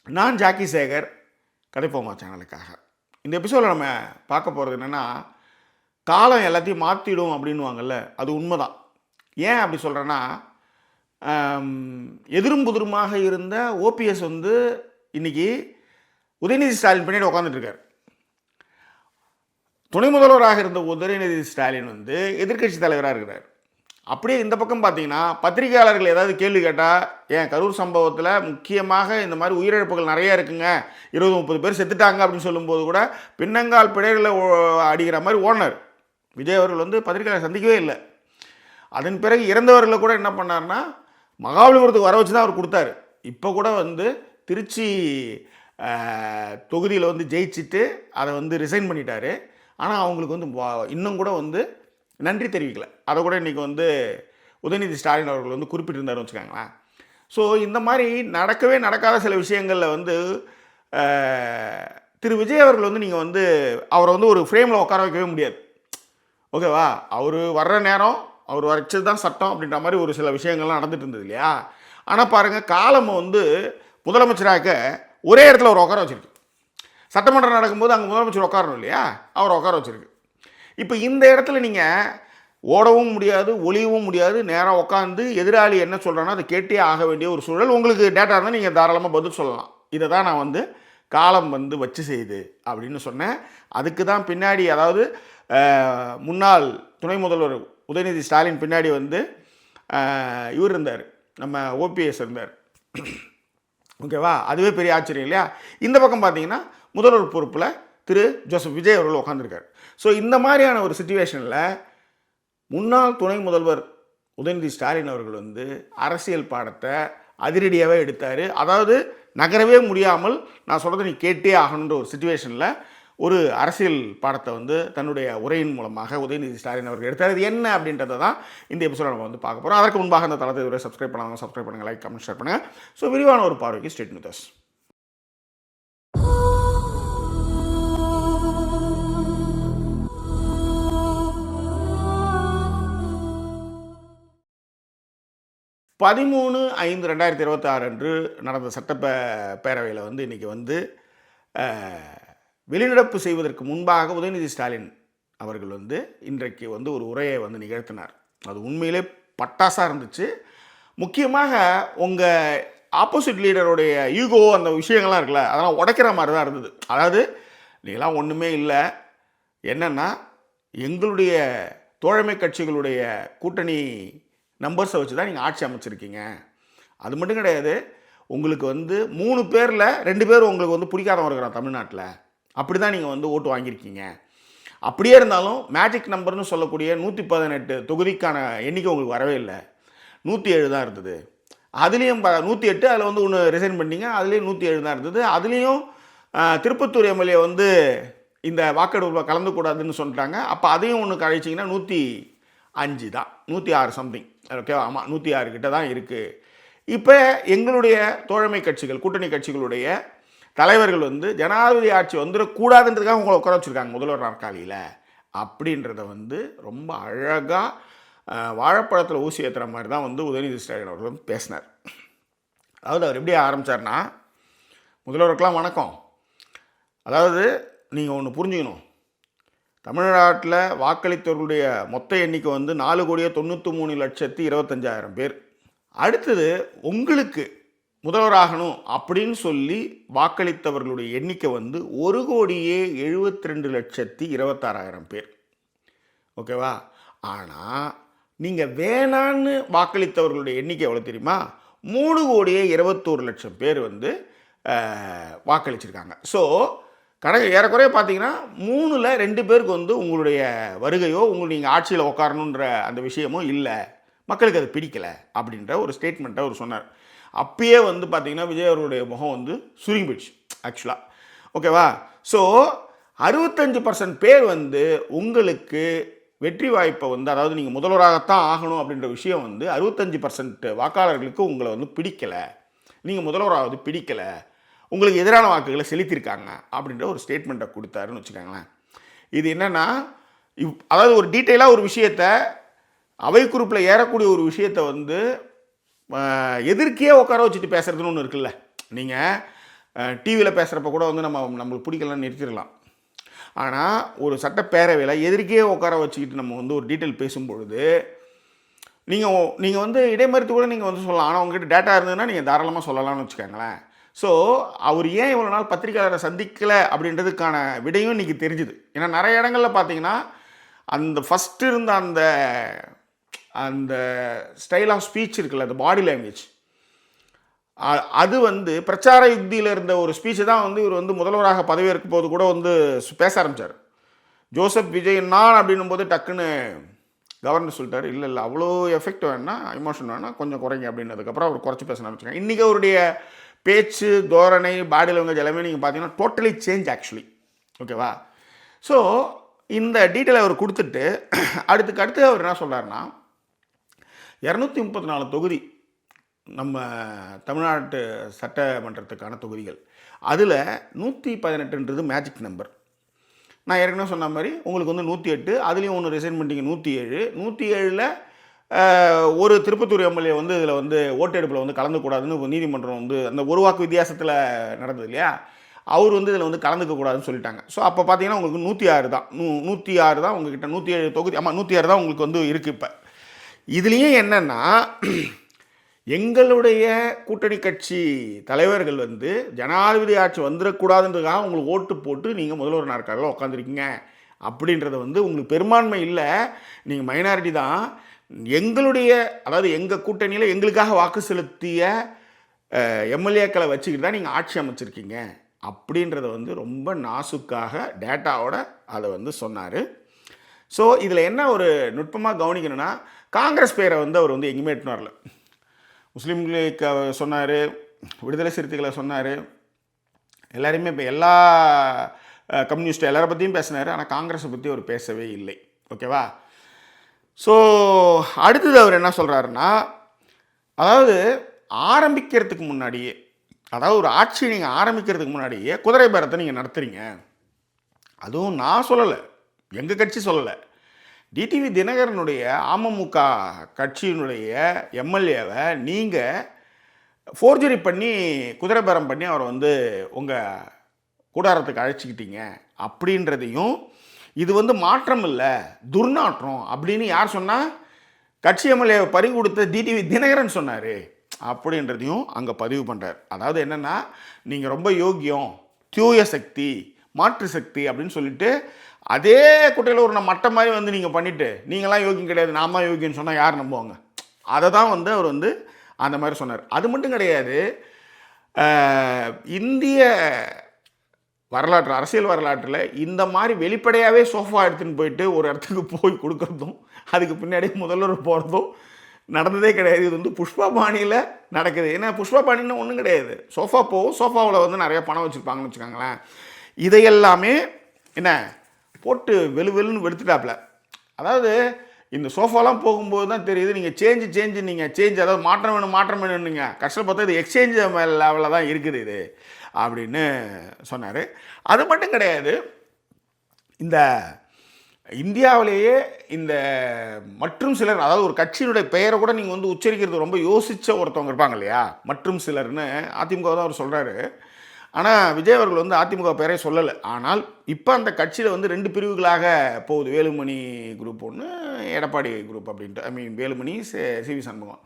நான் ஜாக்கி சேகர், கதைப்போமா சேனலுக்காக. இந்த எபிசோடில் நம்ம பார்க்க போகிறது என்னென்னா, காலம் எல்லாத்தையும் மாற்றிடும் அப்படின்வாங்கல்ல, அது உண்மைதான். ஏன் அப்படி சொல்கிறேன்னா, எதிரும் புதிருமாக இருந்த ஓபிஎஸ் வந்து இன்றைக்கி உதயநிதி ஸ்டாலின் பின்னாடி உட்காந்துட்ருக்கார். துணை முதல்வராக இருந்த உதயநிதி ஸ்டாலின் வந்து எதிர்க்கட்சி தலைவராக இருக்கிறார். அப்படியே இந்த பக்கம் பார்த்தீங்கன்னா, பத்திரிகையாளர்கள் ஏதாவது கேள்வி கேட்டால், ஏன் கரூர் சம்பவத்தில் முக்கியமாக இந்த மாதிரி உயிரிழப்புகள் நிறைய இருக்குங்க, 20-30 பேர் செத்துட்டாங்க அப்படின்னு சொல்லும்போது கூட பின்னங்கால் பிழைகளை அடிக்கிற மாதிரி ஓனர் விஜய் அவர்கள் வந்து பத்திரிகையாளர் சந்திக்கவே இல்லை. அதன் பிறகு இறந்தவர்களை கூட என்ன பண்ணார்னா, மகாபலிபுரத்துக்கு வர வச்சு தான் அவர் கொடுத்தாரு. இப்போ கூட வந்து திருச்சி தொகுதியில் வந்து ஜெயிச்சுட்டு அதை வந்து ரிசைன் பண்ணிட்டாரு. ஆனால் அவங்களுக்கு வந்து இன்னும் கூட வந்து நன்றி தெரிவிக்கலை. அதை கூட இன்றைக்கி வந்து உதயநிதி ஸ்டாலின் அவர்கள் வந்து குறிப்பிட்டிருந்தாருன்னு வச்சுக்காங்களேன். ஸோ இந்த மாதிரி நடக்கவே நடக்காத சில விஷயங்களில் வந்து திரு விஜய் அவர்கள் வந்து நீங்கள் வந்து அவரை வந்து ஒரு ஃப்ரேமில் உட்கார வைக்கவே முடியாது. ஓகேவா? அவர் வர்ற நேரம் அவர் வரைச்சது தான் சட்டம் அப்படின்ற மாதிரி ஒரு சில விஷயங்கள்லாம் நடந்துட்டு இருந்தது இல்லையா? ஆனால் பாருங்கள், காலம் வந்து முதலமைச்சராக ஒரே இடத்துல அவர் உட்கார வச்சுருக்கு. சட்டமன்றம் நடக்கும்போது அங்கே முதலமைச்சர் உட்காரணும் இல்லையா? அவர் உட்கார வச்சுருக்கு. இப்போ இந்த இடத்துல நீங்கள் ஓடவும் முடியாது, ஒளியவும் முடியாது, நேராக உட்காந்து எதிராளி என்ன சொல்கிறானோ அதை கேட்டே ஆக வேண்டிய ஒரு சூழல். உங்களுக்கு டேட்டா இருந்தால் நீங்கள் தாராளமாக பதில் சொல்லலாம். இதை தான் நான் வந்து காலம் வந்து வச்சு செய்யுது அப்படின்னு சொன்னேன். அதுக்கு தான் பின்னாடி, அதாவது முன்னாள் துணை முதல்வர் உதயநிதி ஸ்டாலின் பின்னாடி வந்து இவர் இருந்தார், நம்ம ஓபிஎஸ் இருந்தார். ஓகேவா? அதுவே பெரிய ஆச்சரியம் இல்லையா? இந்த பக்கம் பார்த்தீங்கன்னா முதல்வர் பொறுப்பில் திரு ஜோசப் விஜய் அவர்கள் உட்காந்துருக்கார். ஸோ இந்த மாதிரியான ஒரு சிச்சுவேஷனில் முன்னாள் துணை முதல்வர் உதயநிதி ஸ்டாலின் அவர்கள் வந்து அரசியல் பாடத்தை அதிரடியாகவே எடுத்தார். அதாவது நகரவே முடியாமல் நான் சொல்கிறத நீ கேட்டே ஆகணுன்ற ஒரு சிச்சுவேஷனில் ஒரு அரசியல் பாடத்தை வந்து தன்னுடைய உரையின் மூலமாக உதயநிதி ஸ்டாலின் அவர்கள் எடுத்தார். இது என்ன அப்படின்றத தான் இந்த எபிசோட நம்ம வந்து பார்க்க போகிறோம். அதற்கு முன்பாக இந்த தளத்தை இதுவரை சப்ஸ்கிரைப் பண்ணாமல் சப்ஸ்கிரைப் பண்ணுங்கள், லைக், கமெண்ட், ஷேர் பண்ணுங்கள். ஸோ விரிவான ஒரு பார்வைக்கு ஸ்டேட் வித் அஸ். பதிமூணு 5/2026 அன்று நடந்த சட்டப்பேரவையில் வந்து இன்றைக்கி வந்து வெளிநடப்பு செய்வதற்கு முன்பாக உதயநிதி ஸ்டாலின் அவர்கள் வந்து இன்றைக்கு வந்து ஒரு உரையை வந்து நிகழ்த்தினார். அது உண்மையிலே பட்டாசாக இருந்துச்சு. முக்கியமாக உங்கள் ஆப்போசிட் லீடருடைய ஈகோ, அந்த விஷயங்கள்லாம் இருக்குல்ல, அதெல்லாம் உடைக்கிற மாதிரி தான் இருந்தது. அதாவது நீங்களாம் ஒன்றுமே இல்லை, என்னென்னா எங்களுடைய தோழமை கட்சிகளுடைய கூட்டணி நம்பர்ஸை வச்சு தான் நீங்கள் ஆட்சி அமைச்சிருக்கீங்க. அது மட்டும் கிடையாது, உங்களுக்கு வந்து 3 பேரில் 2 பேர் உங்களுக்கு வந்து பிடிக்காதவங்க இருக்கிறான் தமிழ்நாட்டில். அப்படி தான் நீங்கள் வந்து ஓட்டு வாங்கியிருக்கீங்க. அப்படியே இருந்தாலும் மேஜிக் நம்பர்னு சொல்லக்கூடிய 118 தொகுதிக்கான எண்ணிக்கை உங்களுக்கு வரவே இல்லை. 107 தான் இருந்தது. அதுலேயும் 108, அதில் வந்து ஒன்று ரிசைன் பண்ணிங்க, அதுலேயும் 107 தான் இருந்தது. அதுலேயும் திருப்பத்தூர் எம்எல்ஏ வந்து இந்த வாக்கெடுப்பில் கலந்துக்கூடாதுன்னு சொல்லிட்டாங்க. அப்போ அதையும் ஒன்று கழிச்சிங்கன்னா 105 தான், 106 சம்திங். ஓகேவா? ஆமாம், 106 கிட்ட தான் இருக்குது. இப்போ எங்களுடைய தோழமை கட்சிகள், கூட்டணி கட்சிகளுடைய தலைவர்கள் வந்து ஜனாதிபதி ஆட்சி வந்துடக்கூடாதுன்றதுக்காக உங்களை உட்கார வச்சுருக்காங்க முதல்வர் நாற்காலியில். அப்படின்றத வந்து ரொம்ப அழகாக வாழைப்பழத்தில் ஊசி ஏற்றுற மாதிரி தான் வந்து உதயநிதி ஸ்டாலின் அவர்கள் வந்து பேசினார். அதாவது அவர் எப்படி ஆரம்பித்தார்னா, முதல்வருக்கெல்லாம் வணக்கம். அதாவது நீங்கள் ஒன்று புரிஞ்சுக்கணும், தமிழ்நாட்டில் வாக்களித்தவர்களுடைய மொத்த எண்ணிக்கை வந்து 4,93,25,000 பேர். அடுத்தது உங்களுக்கு முதல்வராகணும் அப்படின்னு சொல்லி வாக்களித்தவர்களுடைய எண்ணிக்கை வந்து 1,72,26,000 பேர். ஓகேவா? ஆனால் நீங்கள் வேணான்னு வாக்களித்தவர்களுடைய எண்ணிக்கை எவ்வளோ தெரியுமா? 3,21,00,000 பேர் வந்து வாக்களிச்சிருக்காங்க. ஸோ ஏறக்குறைய பார்த்தீங்கன்னா 3ல் 2 பேருக்கு வந்து உங்களுடைய வருகையோ நீங்கள் ஆட்சியில் உட்காரணுன்ற அந்த விஷயமோ இல்லை, மக்களுக்கு அது பிடிக்கலை அப்படின்ற ஒரு ஸ்டேட்மெண்ட்டை அவர் சொன்னார். அப்பயே வந்து பார்த்திங்கன்னா விஜய் அவர்களுடைய முகம் வந்து சுருங்கி போயிடுச்சு ஆக்சுவலாக. ஓகேவா? ஸோ 65% பேர் வந்து உங்களுக்கு வெற்றி வாய்ப்பை வந்து, அதாவது நீங்கள் முதல்வராகத்தான் ஆகணும் அப்படின்ற விஷயம் வந்து 65% வாக்காளர்களுக்கு உங்களை வந்து பிடிக்கலை, நீங்கள் முதல்வராவது பிடிக்கலை, உங்களுக்கு எதிரான வாக்குகளை செலுத்தியிருக்காங்க அப்படின்ற ஒரு ஸ்டேட்மெண்ட்டை கொடுத்தாருன்னு வச்சுக்கோங்களேன். இது என்னென்னா, அதாவது ஒரு டீட்டெயிலாக ஒரு விஷயத்தை, அவை குறிப்பில் ஏறக்கூடிய ஒரு விஷயத்தை வந்து எதிர்க்கே உட்கார வச்சுட்டு பேசுகிறதுன்னு ஒன்று இருக்குல்ல. நீங்கள் டிவியில் பேசுகிறப்ப கூட வந்து நம்மளுக்கு பிடிக்கலாம் நிறுத்திடலாம். ஆனால் ஒரு சட்டப்பேரவையில் எதிர்க்கே உட்கார வச்சுக்கிட்டு நம்ம வந்து ஒரு டீட்டெயில் பேசும்பொழுது நீங்கள் வந்து இடைமறித்து கூட நீங்கள் வந்து சொல்லலாம். ஆனால் உங்ககிட்ட டேட்டா இருந்ததுன்னா நீங்கள் தாராளமாக சொல்லலாம்னு வச்சுக்கோங்களேன். ஸோ அவர் ஏன் இவ்வளோ நாள் பத்திரிகையாளரை சந்திக்கலை அப்படின்றதுக்கான விடையும் இன்றைக்கி தெரிஞ்சுது. ஏன்னா நிறைய இடங்களில் பார்த்தீங்கன்னா அந்த ஃபஸ்ட்டு இருந்த அந்த ஸ்டைல் ஆஃப் ஸ்பீச் இருக்குல்ல, அந்த பாடி லாங்குவேஜ், அது வந்து பிரச்சார யுக்தியில் இருந்த ஒரு ஸ்பீச்சை தான் வந்து இவர் வந்து முதல்வராக பதவியேற்கும் போது கூட வந்து பேச ஆரம்பித்தார். ஜோசப் விஜய் நான் அப்படின்னும் போது டக்குன்னு கவர்னர் சொல்லிட்டார், இல்லை அவ்வளோ எஃபெக்ட் வேணா, எமோஷன் வேணா கொஞ்சம் குறைங்க அப்படின்னதுக்கப்புறம் அவர் குறைச்சி பேச ஆரம்பிச்சாங்க. இன்றைக்கி அவருடைய பேச்சு, தோரணை, பாடி லாங்குவேஜ் எல்லாமே நீங்கள் பார்த்தீங்கன்னா டோட்டலி சேஞ்ச் ஆக்சுவலி. ஓகேவா? ஸோ இந்த டீட்டெயில் அவர் கொடுத்துட்டு அடுத்து அவர் என்ன சொல்கிறாருன்னா, 234 தொகுதி நம்ம தமிழ்நாட்டு சட்டமன்றத்துக்கான தொகுதிகள், அதில் 118ன்றது மேஜிக் நம்பர். நான் ஏற்கனவே சொன்ன மாதிரி உங்களுக்கு வந்து 108, அதுலேயும் ஒன்று ரிசைன் பண்ணிட்டீங்க 107. 107ல் ஒரு திருப்பத்தூர் எம்எல்ஏ வந்து இதில் வந்து ஓட்டெடுப்பில் வந்து கலந்துக்கூடாதுன்னு நீதிமன்றம் வந்து அந்த ஒரு வாக்கு வித்தியாசத்தில் நடந்தது இல்லையா, அவர் வந்து இதில் வந்து கலந்துக்கக்கூடாதுன்னு சொல்லிட்டாங்க. ஸோ அப்போ பார்த்தீங்கன்னா உங்களுக்கு 106 தான் 106 தான் உங்ககிட்ட 107 தொகுதி, ஆமாம் 106 தான் உங்களுக்கு வந்து இருக்குது. இப்போ இதுலேயும் என்னென்னா, எங்களுடைய கூட்டணி கட்சி தலைவர்கள் வந்து ஜனாதிபதி ஆட்சி வந்துடக்கூடாதுன்றதுக்காக உங்களுக்கு ஓட்டு போட்டு நீங்கள் முதல்வர் நாற்காலியில் உட்காந்துருக்கீங்க அப்படின்றத வந்து உங்களுக்கு பெரும்பான்மை இல்லை, நீங்கள் மைனாரிட்டி தான். எங்களுடைய அதாவது எங்கள் கூட்டணியில் எங்களுக்காக வாக்கு செலுத்திய எம்எல்ஏக்களை வச்சுக்கிட்டு தான் நீங்கள் ஆட்சி அமைச்சிருக்கீங்க அப்படின்றத வந்து ரொம்ப நாசுக்காக டேட்டாவோட அதை வந்து சொன்னார். ஸோ இதில் என்ன ஒரு நுட்பமாக கவனிக்கணும்னா, காங்கிரஸ் பேரை வந்து அவர் வந்து எங்கேயுமே எட்டுன்னு வரல. முஸ்லீம்களுக்கு சொன்னார், விடுதலை சிறுத்தைகளை சொன்னார், எல்லாருமே இப்போ எல்லா கம்யூனிஸ்ட் எல்லாரை பற்றியும் பேசினார். ஆனால் காங்கிரஸை பற்றி அவர் பேசவே இல்லை. ஓகேவா? ஸோ அடுத்தது அவர் என்ன சொல்கிறாருன்னா, அதாவது ஆரம்பிக்கிறதுக்கு முன்னாடியே, அதாவது ஒரு ஆட்சி நீங்கள் ஆரம்பிக்கிறதுக்கு முன்னாடியே குதிரை பேரத்தை நீங்கள் நடத்துகிறீங்க. அதுவும் நான் சொல்லலை, எங்கள் கட்சி சொல்லலை, டிடிவி தினகரனுடைய அமமுக கட்சியினுடைய எம்எல்ஏவை நீங்கள் ஃபோர்ஜரி பண்ணி குதிரை பேரம் பண்ணி அவரை வந்து உங்கள் கூடாரத்துக்கு அழைச்சிக்கிட்டீங்க அப்படின்றதையும், இது வந்து மாற்றம் இல்லை துர்நாற்றம் அப்படின்னு யார் சொன்னால், கட்சி எம்எல்ஏவை பறி கொடுத்த டிடிவி தினகரன் சொன்னார் அப்படின்றதையும் அங்கே பதிவு பண்ணுறார். அதாவது என்னென்னா, நீங்கள் ரொம்ப யோக்கியம், தூய சக்தி, மாற்று சக்தி அப்படின்னு சொல்லிட்டு அதே குட்டையில் ஒரு மட்டம் மாதிரி வந்து நீங்கள் பண்ணிவிட்டு நீங்களாம் யோக்கியம் கிடையாது நான் தான் யோக்கியன்னு சொன்னால் யார் நம்புவாங்க? அதை தான் வந்து அவர் வந்து அந்த மாதிரி சொன்னார். அது மட்டும் கிடையாது, இந்திய வரலாற்று அரசியல் வரலாற்றில் இந்த மாதிரி வெளிப்படையாகவே சோஃபா எடுத்துன்னு போயிட்டு ஒரு இடத்துக்கு போய் கொடுக்குறதும் அதுக்கு பின்னாடி முதல்வர் போகிறதும் நடந்ததே கிடையாது. இது வந்து புஷ்பா பாணியில் நடக்குது. ஏன்னா புஷ்பா பாணின்னு ஒன்றும் கிடையாது, சோஃபா போகும், சோஃபாவில் வந்து நிறைய பணம் வச்சுருப்பாங்கன்னு வச்சுக்கோங்களேன். இதையெல்லாமே என்ன போட்டு வெளுன்னு வெளுத்துட்டாப்புல. அதாவது இந்த சோஃபாலாம் போகும்போது தான் தெரியுது நீங்கள் சேஞ்ச் அதாவது மாற்றம் வேணும்னுங்க. கஷ்டம் பார்த்தா இது எக்ஸ்சேஞ்ச் லெவலில் தான் இருக்குது இது அப்படின்னு சொன்னார். அது மட்டும் கிடையாது, இந்த இந்தியாவிலேயே இந்த மற்றும் சிலர், அதாவது ஒரு கட்சியினுடைய பெயரை கூட நீங்கள் வந்து உச்சரிக்கிறது ரொம்ப யோசித்த ஒருத்தவங்க இருப்பாங்க இல்லையா, மற்றும் சிலர்னு அதிமுக தான் அவர் சொல்கிறாரு. ஆனால் விஜய் அவர்கள் வந்து அதிமுக பேரே சொல்லலை. ஆனால் இப்போ அந்த கட்சியில் வந்து 2 பிரிவுகளாக போகுது. வேலுமணி குரூப் ஒன்று, எடப்பாடி குரூப் அப்படின்ட்டு. வேலுமணி, சிவி சண்முகம்.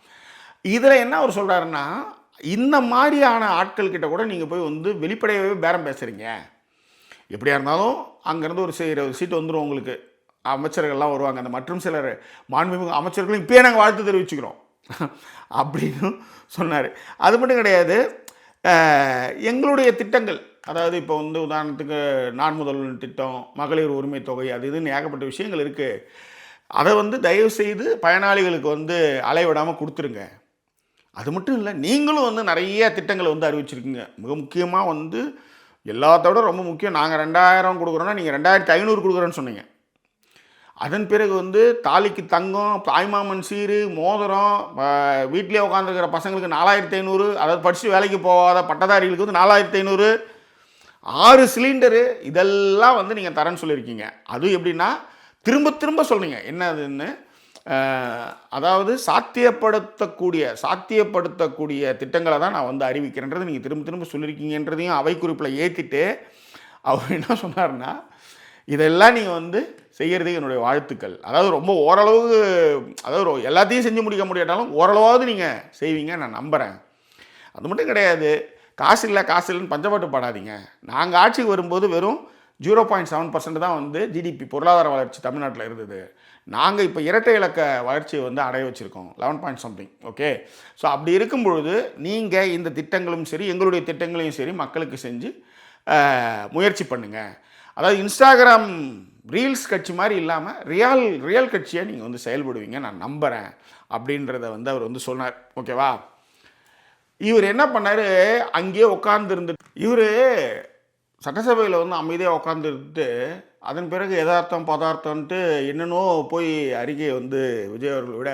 இதில் என்ன அவர் சொல்கிறாருன்னா, இந்த மாதிரியான ஆட்கள்கிட்ட கூட நீங்கள் போய் வந்து வெளிப்படையாகவே பேரம் பேசுகிறீங்க. எப்படியா இருந்தாலும் அங்கேருந்து ஒரு 20 சீட்டு வந்துடும் உங்களுக்கு, அமைச்சர்கள்லாம் வருவாங்க, அந்த மற்றும் சிலர் மாண்புமிகு அமைச்சர்களும் இப்போயே நாங்கள் வாழ்த்து தெரிவிச்சுக்கிறோம் அப்படின்னு சொன்னார். அது மட்டும் கிடையாது, எங்களுடைய திட்டங்கள், அதாவது இப்போ வந்து உதாரணத்துக்கு நான் முதல்வன் திட்டம், மகளிர் உரிமை தொகை, அது இதுன்னு ஏகப்பட்ட விஷயங்கள் இருக்குது. அதை வந்து தயவு செய்து பயனாளிகளுக்கு வந்து அலைவிடாமல் கொடுத்துருங்க. அது மட்டும் இல்லை, நீங்களும் வந்து நிறைய திட்டங்களை வந்து அறிவிச்சிருக்கீங்க. மிக முக்கியமாக வந்து எல்லாத்தோட ரொம்ப முக்கியம், நாங்கள் 2000 கொடுக்குறோன்னா நீங்கள் 2500 கொடுக்குறோன்னு சொன்னீங்க. அதன் பிறகு வந்து தாலிக்கு தங்கம், தாய்மாமன் சீரு, மோதிரம், வீட்டிலே உட்காந்துருக்கிற பசங்களுக்கு 4500, அதாவது படித்து வேலைக்கு போகாத பட்டதாரிகளுக்கு வந்து 4500, 6 சிலிண்டரு, இதெல்லாம் வந்து நீங்கள் தரேன்னு சொல்லியிருக்கீங்க. அதுவும் எப்படின்னா திரும்ப திரும்ப சொல்கிறீங்க. என்ன அதுன்னு, அதாவது சாத்தியப்படுத்தக்கூடிய திட்டங்களை தான் நான் வந்து அறிவிக்கிறேன்றது நீங்கள் திரும்ப திரும்ப சொல்லியிருக்கீங்கன்றதையும் அவை குறிப்பில் ஏற்றிட்டு அவர் என்ன சொன்னார்னா, இதெல்லாம் நீங்கள் வந்து செய்கிறதுக்கு என்னுடைய வாழ்த்துக்கள். அதாவது ரொம்ப ஓரளவுக்கு, அதாவது எல்லாத்தையும் செஞ்சு முடிக்க முடியாட்டாலும் ஓரளவாவது நீங்கள் செய்வீங்க நான் நம்புகிறேன். அது மட்டும் கிடையாது, காசு இல்லைன்னு பஞ்சப்பாட்டு பாடாதீங்க. நாங்கள் ஆட்சிக்கு வரும்போது வெறும் 0.7% தான் வந்து ஜிடிபி பொருளாதார வளர்ச்சி தமிழ்நாட்டில் இருந்தது. நாங்கள் இப்போ இரட்டை இலக்க வளர்ச்சியை வந்து அடைய வச்சுருக்கோம், 11 பாயிண்ட் சம்திங். ஓகே, ஸோ அப்படி இருக்கும் பொழுது நீங்கள் இந்த திட்டங்களும் சரி எங்களுடைய திட்டங்களையும் சரி மக்களுக்கு செஞ்சு முயற்சி பண்ணுங்கள். அதாவது இன்ஸ்டாகிராம் ரீல்ஸ் கட்சி மாதிரி இல்லாமல் ரியல் கட்சியை நீங்கள் வந்து செயல்படுவீங்க நான் நம்புகிறேன் அப்படின்றத வந்து அவர் வந்து சொன்னார். ஓகேவா? இவர் என்ன பண்ணார், அங்கேயே உட்கார்ந்துருந்து இவர் சட்டசபையில் வந்து அமைதியாக உட்காந்துருந்துட்டு அதன் பிறகு யதார்த்தம் பதார்த்தம்ன்ட்டு என்னென்னோ போய் அறிக்கையை வந்து விஜய் அவர்களை விட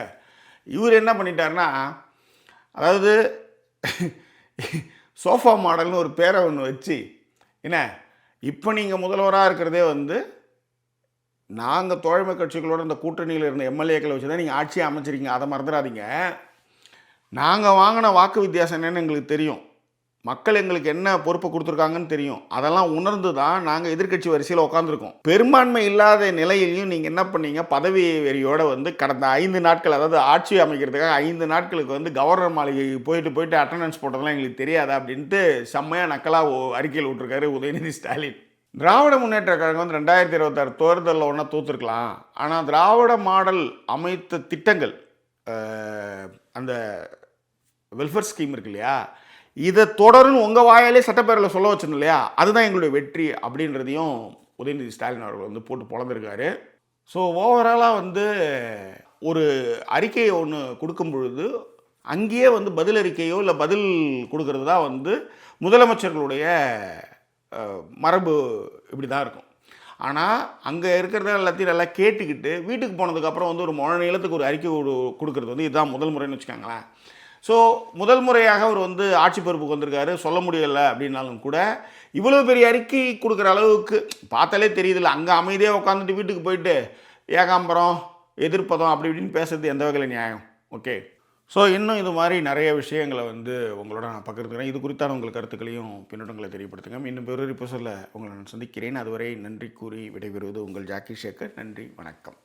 இவர் என்ன பண்ணிட்டாருன்னா, அதாவது சோஃபா மாடல்னு ஒரு பேரை ஒன்று வச்சு, என்ன இப்போ நீங்கள் முதல்வராக இருக்கிறதே வந்து நாங்கள் தோழமை கட்சிகளோட இந்த கூட்டணியில் இருந்த எம்எல்ஏக்களை வச்சு தான் நீங்கள் ஆட்சியை அமைச்சிருக்கீங்க, அதை மறந்துடாதீங்க. நாங்கள் வாங்கின வாக்கு வித்தியாசம் என்னென்னு எங்களுக்கு தெரியும், மக்கள் எங்களுக்கு என்ன பொறுப்பை கொடுத்துருக்காங்கன்னு தெரியும். அதெல்லாம் உணர்ந்து தான் நாங்கள் எதிர்க்கட்சி வரிசையில் உட்காந்துருக்கோம். பெரும்பான்மை இல்லாத நிலையிலையும் நீங்கள் என்ன பண்ணீங்க, பதவி வெறியோடு வந்து கடந்த 5 நாட்கள், அதாவது ஆட்சி அமைக்கிறதுக்காக 5 நாட்களுக்கு வந்து கவர்னர் மாளிகைக்கு போயிட்டு அட்டண்டன்ஸ் போட்டதெல்லாம் எங்களுக்கு தெரியாதா அப்படின்ட்டு செம்மையாக நக்கலாக அறிக்கையில் விட்டுருக்காரு உதயநிதி ஸ்டாலின். திராவிட முன்னேற்ற கழகம் வந்து 2026 தேர்தலில் ஒன்றா தோற்றுருக்கலாம், ஆனால் திராவிட மாடல் அமைத்த திட்டங்கள், அந்த வெல்ஃபேர் ஸ்கீம் இருக்கு இல்லையா, இதை தொடருன்னு உங்கள் வாயாலே சட்டப்பேரவையில் சொல்ல வச்சிருந்தோம் இல்லையா, அதுதான் எங்களுடைய வெற்றி அப்படின்றதையும் உதயநிதி ஸ்டாலின் அவர்கள் வந்து போட்டு பொழந்திருக்காரு. ஸோ ஓவராலாக வந்து ஒரு அறிக்கையை ஒன்று கொடுக்கும் பொழுது அங்கேயே வந்து பதில் அறிக்கையோ இல்லை பதில் கொடுக்கறது தான் வந்து முதலமைச்சர்களுடைய மரபு இப்படி தான் இருக்கும். ஆனால் அங்கே இருக்கிறத எல்லாத்தையும் நல்லா கேட்டுக்கிட்டு வீட்டுக்கு போனதுக்கப்புறம் வந்து ஒரு மொழ நீளத்துக்கு ஒரு அறிக்கை கொடுக்கறது வந்து இதுதான் முதல் முறைன்னு வச்சுக்காங்களேன். ஸோ முதல் முறையாக அவர் வந்து ஆட்சி பொறுப்புக்கு வந்திருக்காரு, சொல்ல முடியலை அப்படின்னாலும் கூட இவ்வளோ பெரிய அறிக்கை கொடுக்குற அளவுக்கு பார்த்தாலே தெரியுதில்ல. அங்கே அமைதியாக உட்காந்துட்டு வீட்டுக்கு போயிட்டு ஏகாம்பரம் எதிர்ப்பதம் அப்படி இப்படின்னு பேசுறது எந்த வகையில் நியாயம்? ஓகே, ஸோ இன்னும் இது மாதிரி நிறைய விஷயங்களை வந்து உங்களோட நான் பகிர்ந்துக்கிறேன். இது குறித்தான உங்கள் கருத்துக்களையும் பின்னோட்டங்களை தெரியப்படுத்துங்க. இன்னும் வேறொரு எபிசோடில் உங்களை நான் சந்திக்கிறேன். அதுவரை நன்றி கூறி விடைபெறுவது உங்கள் ஜாக்கி சேகர். நன்றி, வணக்கம்.